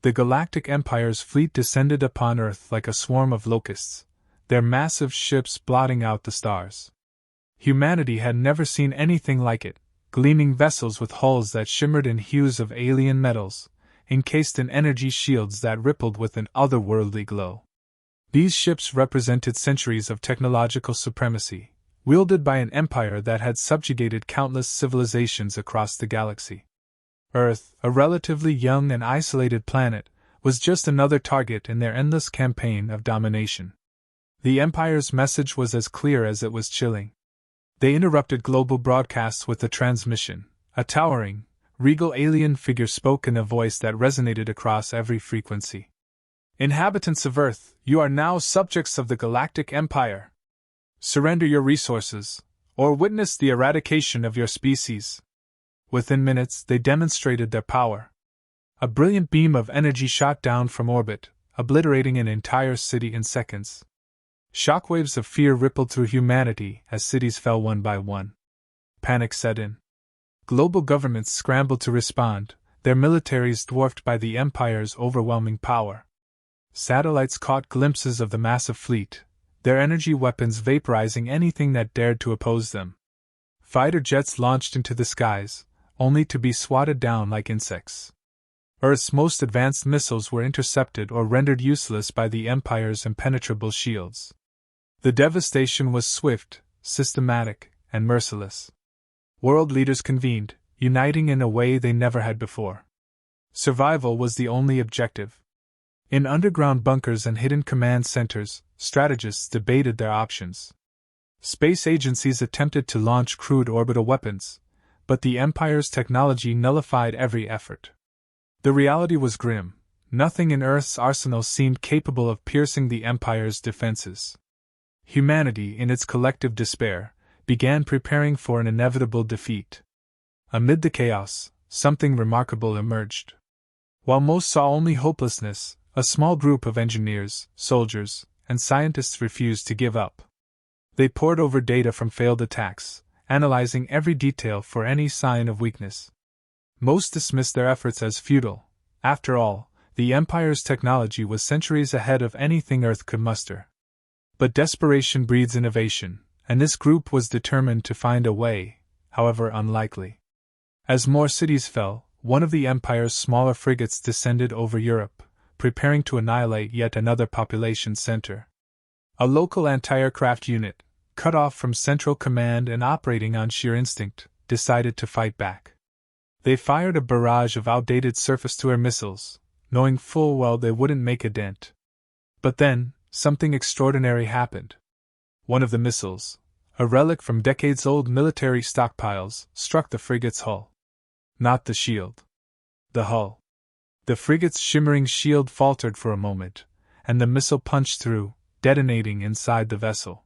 The Galactic Empire's fleet descended upon Earth like a swarm of locusts, their massive ships blotting out the stars. Humanity had never seen anything like it, gleaming vessels with hulls that shimmered in hues of alien metals, encased in energy shields that rippled with an otherworldly glow. These ships represented centuries of technological supremacy, wielded by an empire that had subjugated countless civilizations across the galaxy. Earth, a relatively young and isolated planet, was just another target in their endless campaign of domination. The Empire's message was as clear as it was chilling. They interrupted global broadcasts with a transmission. A towering, regal alien figure spoke in a voice that resonated across every frequency. "Inhabitants of Earth, you are now subjects of the Galactic Empire. Surrender your resources, or witness the eradication of your species." Within minutes, they demonstrated their power. A brilliant beam of energy shot down from orbit, obliterating an entire city in seconds. Shockwaves of fear rippled through humanity as cities fell one by one. Panic set in. Global governments scrambled to respond, their militaries dwarfed by the Empire's overwhelming power. Satellites caught glimpses of the massive fleet, their energy weapons vaporizing anything that dared to oppose them. Fighter jets launched into the skies, only to be swatted down like insects. Earth's most advanced missiles were intercepted or rendered useless by the Empire's impenetrable shields. The devastation was swift, systematic, and merciless. World leaders convened, uniting in a way they never had before. Survival was the only objective. In underground bunkers and hidden command centers, strategists debated their options. Space agencies attempted to launch crude orbital weapons, but the Empire's technology nullified every effort. The reality was grim. Nothing in Earth's arsenal seemed capable of piercing the Empire's defenses. Humanity, in its collective despair, began preparing for an inevitable defeat. Amid the chaos, something remarkable emerged. While most saw only hopelessness, a small group of engineers, soldiers, and scientists refused to give up. They pored over data from failed attacks, analyzing every detail for any sign of weakness. Most dismissed their efforts as futile. After all, the Empire's technology was centuries ahead of anything Earth could muster. But desperation breeds innovation, and this group was determined to find a way, however unlikely. As more cities fell, one of the Empire's smaller frigates descended over Europe, preparing to annihilate yet another population center. A local anti-aircraft unit, cut off from central command and operating on sheer instinct, decided to fight back. They fired a barrage of outdated surface-to-air missiles, knowing full well they wouldn't make a dent. But then, something extraordinary happened. One of the missiles, a relic from decades-old military stockpiles, struck the frigate's hull. Not the shield. The hull. The frigate's shimmering shield faltered for a moment, and the missile punched through, detonating inside the vessel.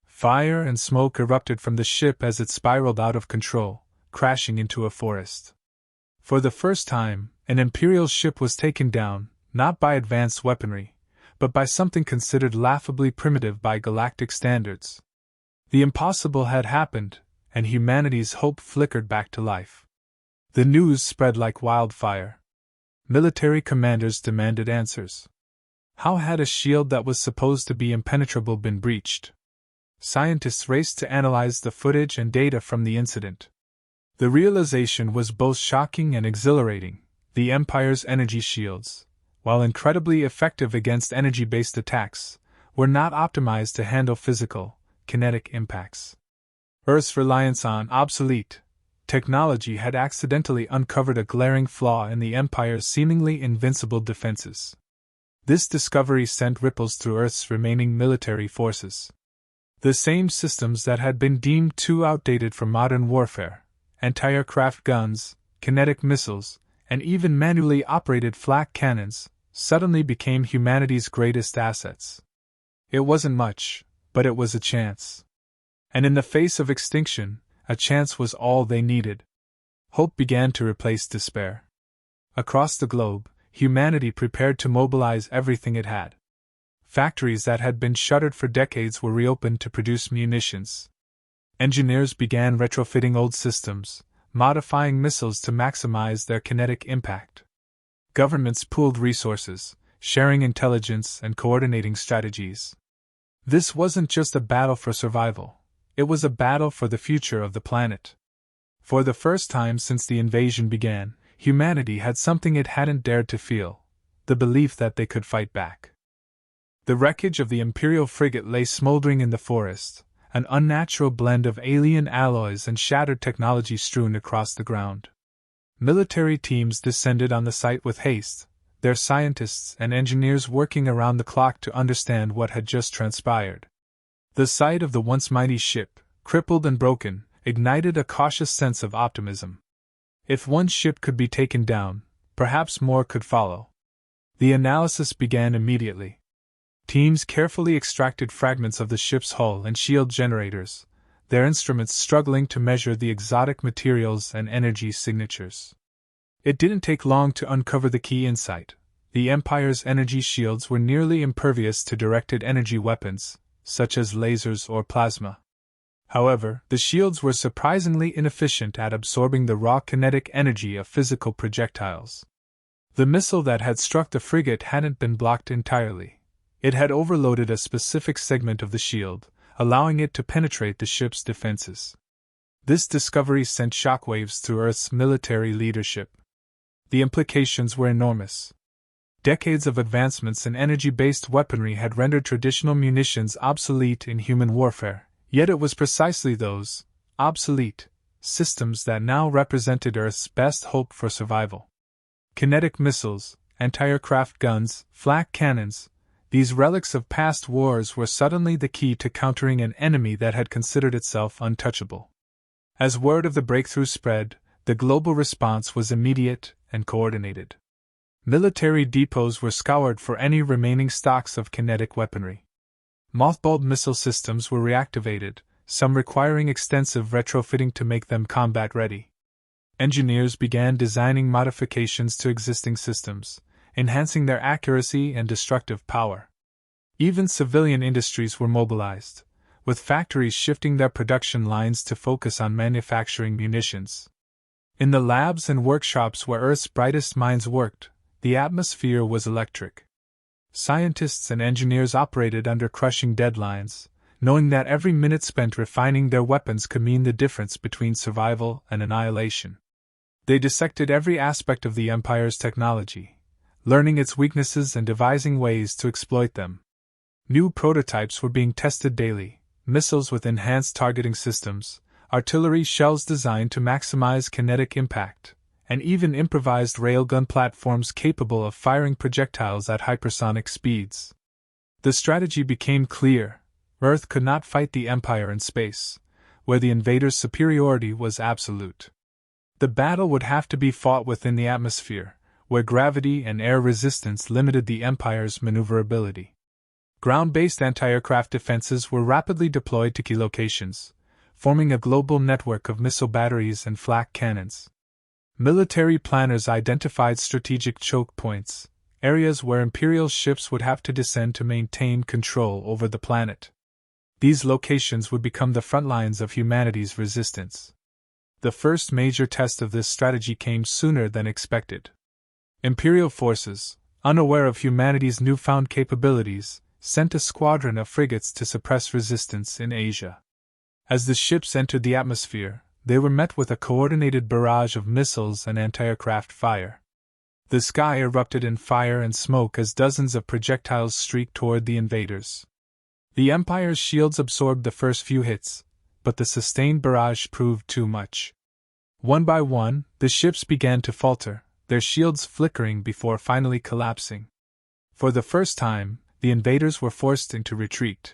Fire and smoke erupted from the ship as it spiraled out of control, crashing into a forest. For the first time, an imperial ship was taken down, not by advanced weaponry, but by something considered laughably primitive by galactic standards. The impossible had happened, and humanity's hope flickered back to life. The news spread like wildfire. Military commanders demanded answers. How had a shield that was supposed to be impenetrable been breached? Scientists raced to analyze the footage and data from the incident. The realization was both shocking and exhilarating. The Empire's energy shields, while incredibly effective against energy-based attacks, were not optimized to handle physical, kinetic impacts. Earth's reliance on obsolete technology had accidentally uncovered a glaring flaw in the Empire's seemingly invincible defenses. This discovery sent ripples through Earth's remaining military forces. The same systems that had been deemed too outdated for modern warfare, anti-aircraft guns, kinetic missiles, and even manually operated flak cannons, suddenly became humanity's greatest assets. It wasn't much, but it was a chance. And in the face of extinction, a chance was all they needed. Hope began to replace despair. Across the globe, humanity prepared to mobilize everything it had. Factories that had been shuttered for decades were reopened to produce munitions. Engineers began retrofitting old systems, modifying missiles to maximize their kinetic impact. Governments pooled resources, sharing intelligence and coordinating strategies. This wasn't just a battle for survival, it was a battle for the future of the planet. For the first time since the invasion began, humanity had something it hadn't dared to feel: the belief that they could fight back. The wreckage of the Imperial frigate lay smoldering in the forest, an unnatural blend of alien alloys and shattered technology strewn across the ground. Military teams descended on the site with haste, their scientists and engineers working around the clock to understand what had just transpired. The sight of the once mighty ship, crippled and broken, ignited a cautious sense of optimism. If one ship could be taken down, perhaps more could follow. The analysis began immediately. Teams carefully extracted fragments of the ship's hull and shield generators, their instruments struggling to measure the exotic materials and energy signatures. It didn't take long to uncover the key insight: the Empire's energy shields were nearly impervious to directed energy weapons, such as lasers or plasma. However, the shields were surprisingly inefficient at absorbing the raw kinetic energy of physical projectiles. The missile that had struck the frigate hadn't been blocked entirely. It had overloaded a specific segment of the shield, allowing it to penetrate the ship's defenses. This discovery sent shockwaves through Earth's military leadership. The implications were enormous. Decades of advancements in energy-based weaponry had rendered traditional munitions obsolete in human warfare, yet it was precisely those obsolete systems that now represented Earth's best hope for survival. Kinetic missiles, anti-aircraft guns, flak cannons, these relics of past wars were suddenly the key to countering an enemy that had considered itself untouchable. As word of the breakthrough spread, the global response was immediate and coordinated. Military depots were scoured for any remaining stocks of kinetic weaponry. Mothballed missile systems were reactivated, some requiring extensive retrofitting to make them combat-ready. Engineers began designing modifications to existing systems, enhancing their accuracy and destructive power. Even civilian industries were mobilized, with factories shifting their production lines to focus on manufacturing munitions. In the labs and workshops where Earth's brightest minds worked, the atmosphere was electric. Scientists and engineers operated under crushing deadlines, knowing that every minute spent refining their weapons could mean the difference between survival and annihilation. They dissected every aspect of the Empire's technology, learning its weaknesses and devising ways to exploit them. New prototypes were being tested daily: missiles with enhanced targeting systems, artillery shells designed to maximize kinetic impact, and even improvised railgun platforms capable of firing projectiles at hypersonic speeds. The strategy became clear: Earth could not fight the Empire in space, where the invaders' superiority was absolute. The battle would have to be fought within the atmosphere, where gravity and air resistance limited the Empire's maneuverability. Ground-based anti-aircraft defenses were rapidly deployed to key locations, forming a global network of missile batteries and flak cannons. Military planners identified strategic choke points, areas where Imperial ships would have to descend to maintain control over the planet. These locations would become the front lines of humanity's resistance. The first major test of this strategy came sooner than expected. Imperial forces, unaware of humanity's newfound capabilities, sent a squadron of frigates to suppress resistance in Asia. As the ships entered the atmosphere, they were met with a coordinated barrage of missiles and anti-aircraft fire. The sky erupted in fire and smoke as dozens of projectiles streaked toward the invaders. The Empire's shields absorbed the first few hits, but the sustained barrage proved too much. One by one, the ships began to falter, their shields flickering before finally collapsing. For the first time, the invaders were forced into retreat.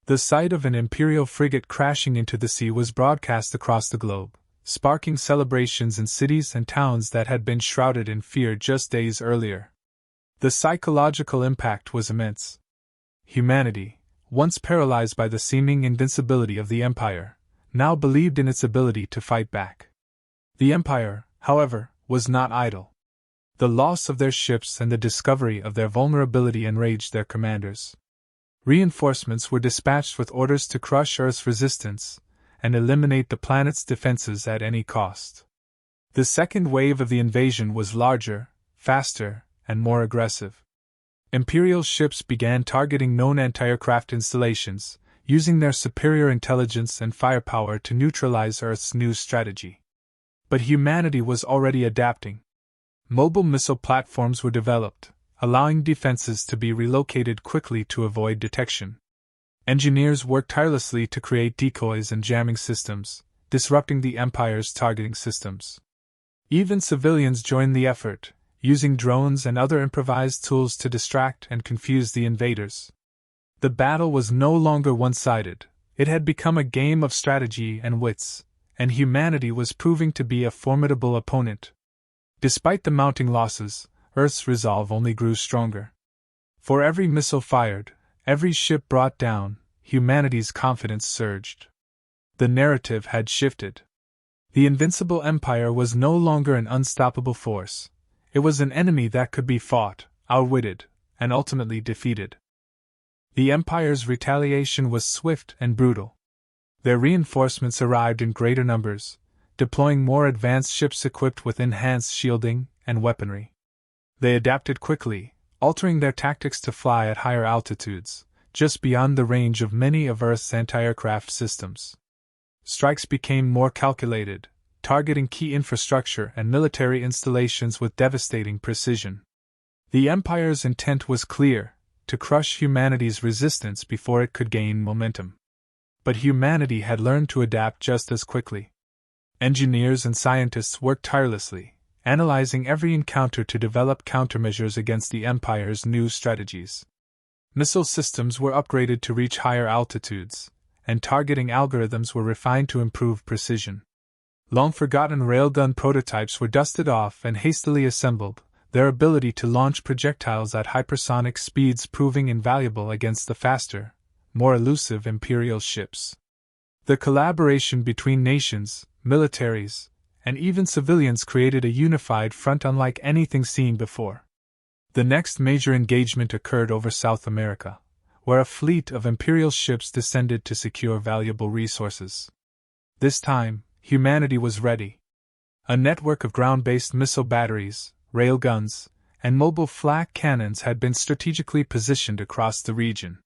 The sight of an Imperial frigate crashing into the sea was broadcast across the globe, sparking celebrations in cities and towns that had been shrouded in fear just days earlier. The psychological impact was immense. Humanity, once paralyzed by the seeming invincibility of the Empire, now believed in its ability to fight back. The Empire, however, was not idle. The loss of their ships and the discovery of their vulnerability enraged their commanders. Reinforcements were dispatched with orders to crush Earth's resistance and eliminate the planet's defenses at any cost. The second wave of the invasion was larger, faster, and more aggressive. Imperial ships began targeting known anti-aircraft installations, using their superior intelligence and firepower to neutralize Earth's new strategy. But humanity was already adapting. Mobile missile platforms were developed, allowing defenses to be relocated quickly to avoid detection. Engineers worked tirelessly to create decoys and jamming systems, disrupting the Empire's targeting systems. Even civilians joined the effort, using drones and other improvised tools to distract and confuse the invaders. The battle was no longer one-sided. It had become a game of strategy and wits, and humanity was proving to be a formidable opponent. Despite the mounting losses, Earth's resolve only grew stronger. For every missile fired, every ship brought down, humanity's confidence surged. The narrative had shifted. The Invincible Empire was no longer an unstoppable force. It was an enemy that could be fought, outwitted, and ultimately defeated. The Empire's retaliation was swift and brutal. Their reinforcements arrived in greater numbers, deploying more advanced ships equipped with enhanced shielding and weaponry. They adapted quickly, altering their tactics to fly at higher altitudes, just beyond the range of many of Earth's anti-aircraft systems. Strikes became more calculated, targeting key infrastructure and military installations with devastating precision. The Empire's intent was clear: to crush humanity's resistance before it could gain momentum. But humanity had learned to adapt just as quickly. Engineers and scientists worked tirelessly, analyzing every encounter to develop countermeasures against the Empire's new strategies. Missile systems were upgraded to reach higher altitudes, and targeting algorithms were refined to improve precision. Long-forgotten railgun prototypes were dusted off and hastily assembled, their ability to launch projectiles at hypersonic speeds proving invaluable against the faster, more elusive Imperial ships. The collaboration between nations, militaries, and even civilians created a unified front unlike anything seen before. The next major engagement occurred over South America, where a fleet of Imperial ships descended to secure valuable resources. This time, humanity was ready. A network of ground-based missile batteries, railguns, and mobile flak cannons had been strategically positioned across the region.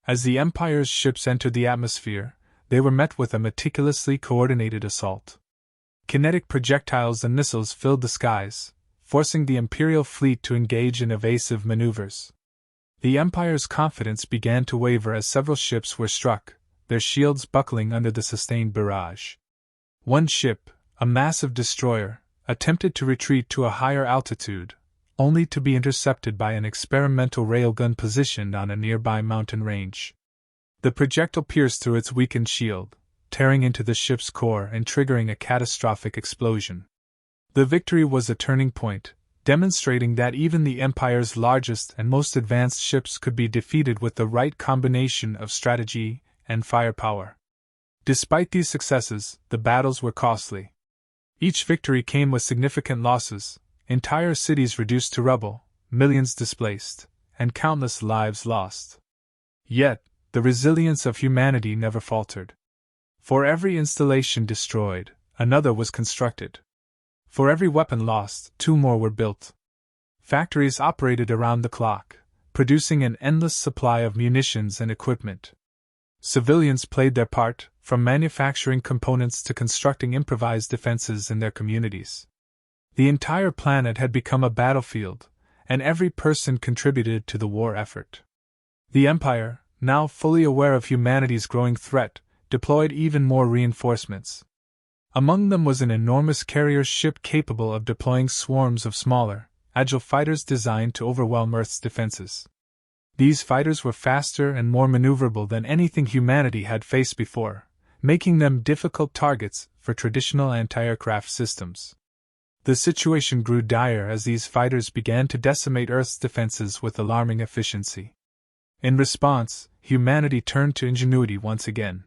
As the Empire's ships entered the atmosphere, they were met with a meticulously coordinated assault. Kinetic projectiles and missiles filled the skies, forcing the Imperial fleet to engage in evasive maneuvers. The Empire's confidence began to waver as several ships were struck, their shields buckling under the sustained barrage. One ship, a massive destroyer, attempted to retreat to a higher altitude, only to be intercepted by an experimental railgun positioned on a nearby mountain range. The projectile pierced through its weakened shield, tearing into the ship's core and triggering a catastrophic explosion. The victory was a turning point, demonstrating that even the Empire's largest and most advanced ships could be defeated with the right combination of strategy and firepower. Despite these successes, the battles were costly. Each victory came with significant losses, entire cities reduced to rubble, millions displaced, and countless lives lost. Yet, the resilience of humanity never faltered. For every installation destroyed, another was constructed. For every weapon lost, 2 more were built. Factories operated around the clock, producing an endless supply of munitions and equipment. Civilians played their part, from manufacturing components to constructing improvised defenses in their communities. The entire planet had become a battlefield, and every person contributed to the war effort. The Empire, now fully aware of humanity's growing threat, deployed even more reinforcements. Among them was an enormous carrier ship capable of deploying swarms of smaller, agile fighters designed to overwhelm Earth's defenses. These fighters were faster and more maneuverable than anything humanity had faced before, making them difficult targets for traditional anti-aircraft systems. The situation grew dire as these fighters began to decimate Earth's defenses with alarming efficiency. In response, humanity turned to ingenuity once again.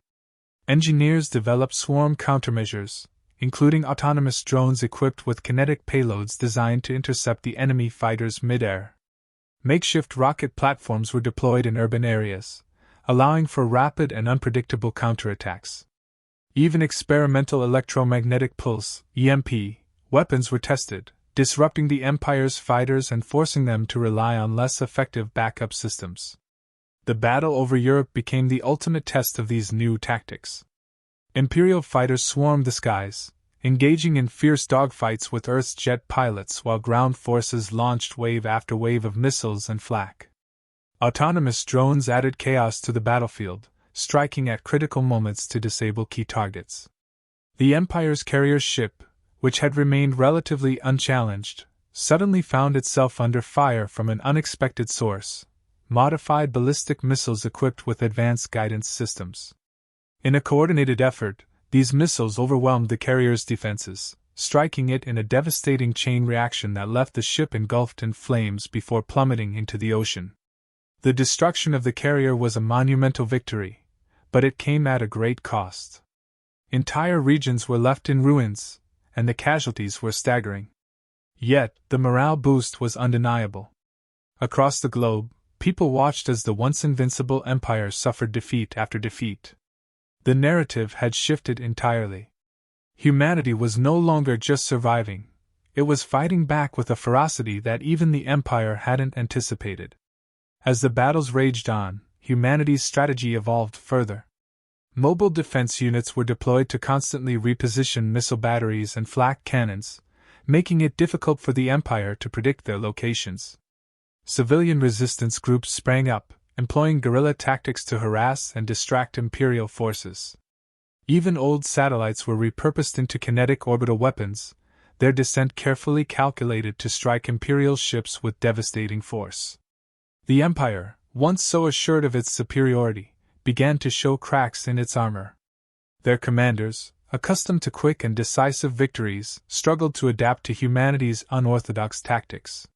Engineers developed swarm countermeasures, including autonomous drones equipped with kinetic payloads designed to intercept the enemy fighters mid-air. Makeshift rocket platforms were deployed in urban areas, allowing for rapid and unpredictable counterattacks. Even experimental electromagnetic pulse (EMP) weapons were tested, disrupting the Empire's fighters and forcing them to rely on less effective backup systems. The battle over Europe became the ultimate test of these new tactics. Imperial fighters swarmed the skies, engaging in fierce dogfights with Earth's jet pilots while ground forces launched wave after wave of missiles and flak. Autonomous drones added chaos to the battlefield, striking at critical moments to disable key targets. The Empire's carrier ship, which had remained relatively unchallenged, suddenly found itself under fire from an unexpected source: modified ballistic missiles equipped with advanced guidance systems. In a coordinated effort, these missiles overwhelmed the carrier's defenses, striking it in a devastating chain reaction that left the ship engulfed in flames before plummeting into the ocean. The destruction of the carrier was a monumental victory, but it came at a great cost. Entire regions were left in ruins, and the casualties were staggering. Yet, the morale boost was undeniable. Across the globe, people watched as the once invincible empire suffered defeat after defeat. The narrative had shifted entirely. Humanity was no longer just surviving, it was fighting back with a ferocity that even the empire hadn't anticipated. As the battles raged on, humanity's strategy evolved further. Mobile defense units were deployed to constantly reposition missile batteries and flak cannons, making it difficult for the empire to predict their locations. Civilian resistance groups sprang up, employing guerrilla tactics to harass and distract imperial forces. Even old satellites were repurposed into kinetic orbital weapons, their descent carefully calculated to strike imperial ships with devastating force. The empire, once so assured of its superiority, began to show cracks in its armor. Their commanders, accustomed to quick and decisive victories, struggled to adapt to humanity's unorthodox tactics.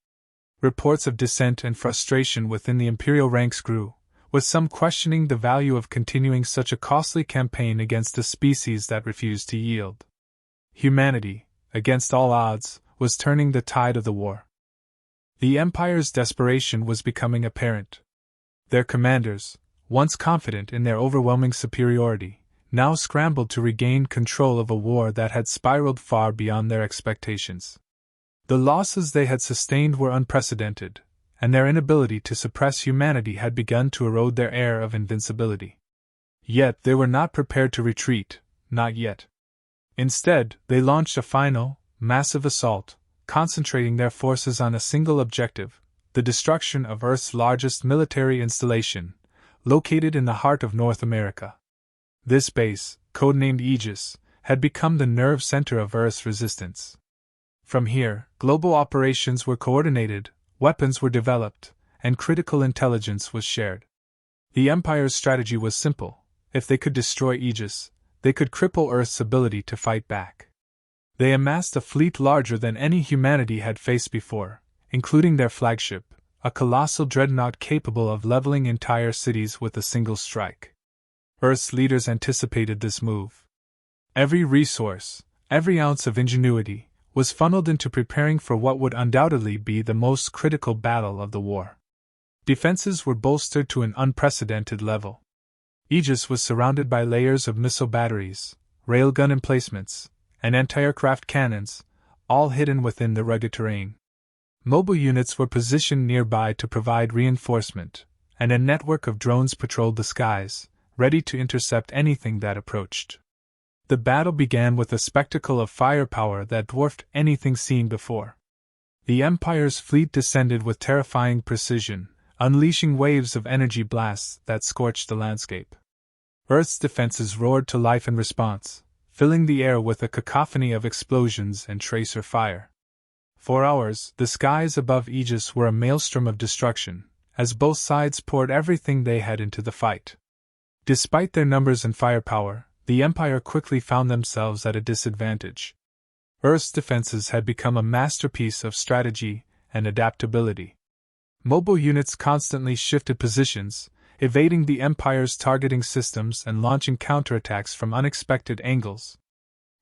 Reports of dissent and frustration within the imperial ranks grew, with some questioning the value of continuing such a costly campaign against a species that refused to yield. Humanity, against all odds, was turning the tide of the war. The Empire's desperation was becoming apparent. Their commanders, once confident in their overwhelming superiority, now scrambled to regain control of a war that had spiraled far beyond their expectations. The losses they had sustained were unprecedented, and their inability to suppress humanity had begun to erode their air of invincibility. Yet they were not prepared to retreat, not yet. Instead, they launched a final, massive assault, concentrating their forces on a single objective: the destruction of Earth's largest military installation, located in the heart of North America. This base, codenamed Aegis, had become the nerve center of Earth's resistance. From here, global operations were coordinated, weapons were developed, and critical intelligence was shared. The Empire's strategy was simple: if they could destroy Aegis, they could cripple Earth's ability to fight back. They amassed a fleet larger than any humanity had faced before, including their flagship, a colossal dreadnought capable of leveling entire cities with a single strike. Earth's leaders anticipated this move. Every resource, every ounce of ingenuity, was funneled into preparing for what would undoubtedly be the most critical battle of the war. Defenses were bolstered to an unprecedented level. Aegis was surrounded by layers of missile batteries, railgun emplacements, and anti-aircraft cannons, all hidden within the rugged terrain. Mobile units were positioned nearby to provide reinforcement, and a network of drones patrolled the skies, ready to intercept anything that approached. The battle began with a spectacle of firepower that dwarfed anything seen before. The Empire's fleet descended with terrifying precision, unleashing waves of energy blasts that scorched the landscape. Earth's defenses roared to life in response, filling the air with a cacophony of explosions and tracer fire. For hours, the skies above Aegis were a maelstrom of destruction, as both sides poured everything they had into the fight. Despite their numbers and firepower, the Empire quickly found themselves at a disadvantage. Earth's defenses had become a masterpiece of strategy and adaptability. Mobile units constantly shifted positions, evading the Empire's targeting systems and launching counterattacks from unexpected angles.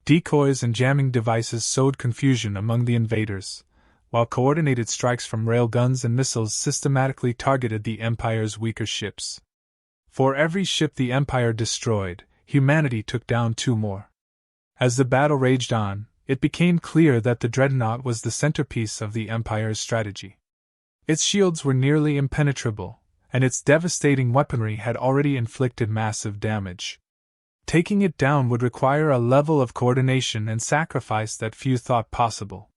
Decoys and jamming devices sowed confusion among the invaders, while coordinated strikes from railguns and missiles systematically targeted the Empire's weaker ships. For every ship the Empire destroyed, humanity took down two more. As the battle raged on, it became clear that the dreadnought was the centerpiece of the Empire's strategy. Its shields were nearly impenetrable, and its devastating weaponry had already inflicted massive damage. Taking it down would require a level of coordination and sacrifice that few thought possible.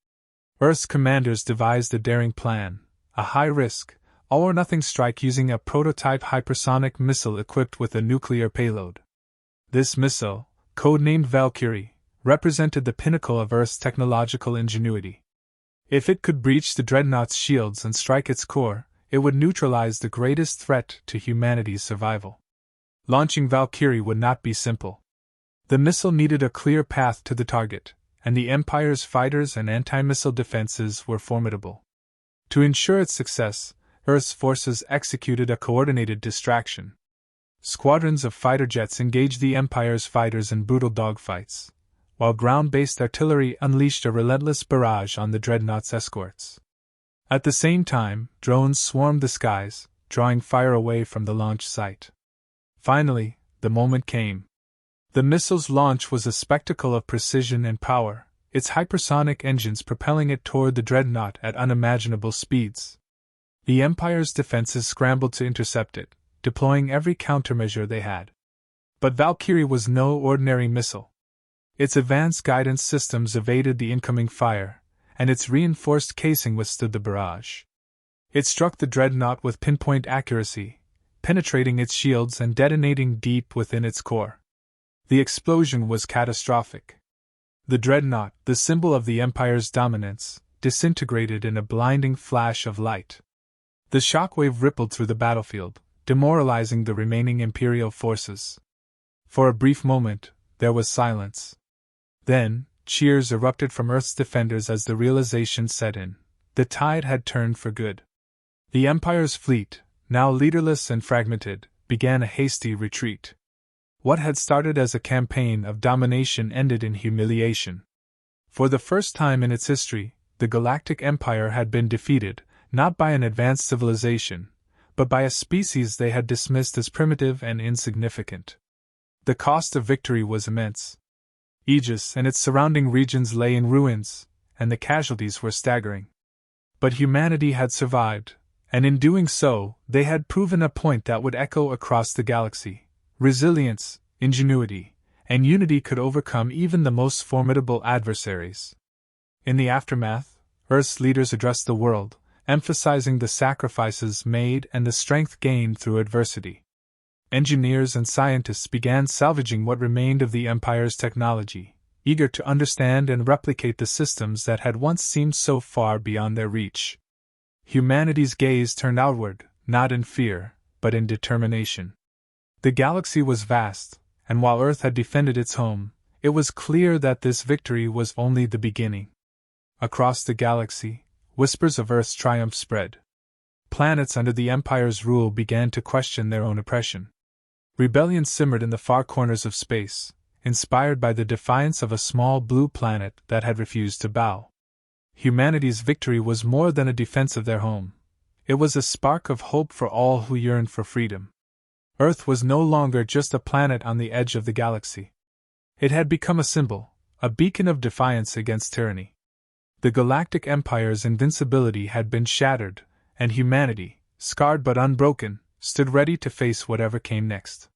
Earth's commanders devised a daring plan, a high-risk, all-or-nothing strike using a prototype hypersonic missile equipped with a nuclear payload. This missile, codenamed Valkyrie, represented the pinnacle of Earth's technological ingenuity. If it could breach the dreadnought's shields and strike its core, it would neutralize the greatest threat to humanity's survival. Launching Valkyrie would not be simple. The missile needed a clear path to the target, and the Empire's fighters and anti-missile defenses were formidable. To ensure its success, Earth's forces executed a coordinated distraction. Squadrons of fighter jets engaged the Empire's fighters in brutal dogfights, while ground-based artillery unleashed a relentless barrage on the dreadnought's escorts. At the same time, drones swarmed the skies, drawing fire away from the launch site. Finally, the moment came. The missile's launch was a spectacle of precision and power, its hypersonic engines propelling it toward the dreadnought at unimaginable speeds. The Empire's defenses scrambled to intercept it, deploying every countermeasure they had. But Valkyrie was no ordinary missile. Its advanced guidance systems evaded the incoming fire, and its reinforced casing withstood the barrage. It struck the dreadnought with pinpoint accuracy, penetrating its shields and detonating deep within its core. The explosion was catastrophic. The dreadnought, the symbol of the Empire's dominance, disintegrated in a blinding flash of light. The shockwave rippled through the battlefield, demoralizing the remaining Imperial forces. For a brief moment, there was silence. Then, cheers erupted from Earth's defenders as the realization set in. The tide had turned for good. The Empire's fleet, now leaderless and fragmented, began a hasty retreat. What had started as a campaign of domination ended in humiliation. For the first time in its history, the Galactic Empire had been defeated, not by an advanced civilization, but by a species they had dismissed as primitive and insignificant. The cost of victory was immense. Aegis and its surrounding regions lay in ruins, and the casualties were staggering. But humanity had survived, and in doing so, they had proven a point that would echo across the galaxy. Resilience, ingenuity, and unity could overcome even the most formidable adversaries. In the aftermath, Earth's leaders addressed the world, emphasizing the sacrifices made and the strength gained through adversity. Engineers and scientists began salvaging what remained of the Empire's technology, eager to understand and replicate the systems that had once seemed so far beyond their reach. Humanity's gaze turned outward, not in fear, but in determination. The galaxy was vast, and while Earth had defended its home, it was clear that this victory was only the beginning. Across the galaxy, whispers of Earth's triumph spread. Planets under the Empire's rule began to question their own oppression. Rebellion simmered in the far corners of space, inspired by the defiance of a small blue planet that had refused to bow. Humanity's victory was more than a defense of their home. It was a spark of hope for all who yearned for freedom. Earth was no longer just a planet on the edge of the galaxy. It had become a symbol, a beacon of defiance against tyranny. The Galactic Empire's invincibility had been shattered, and humanity, scarred but unbroken, stood ready to face whatever came next.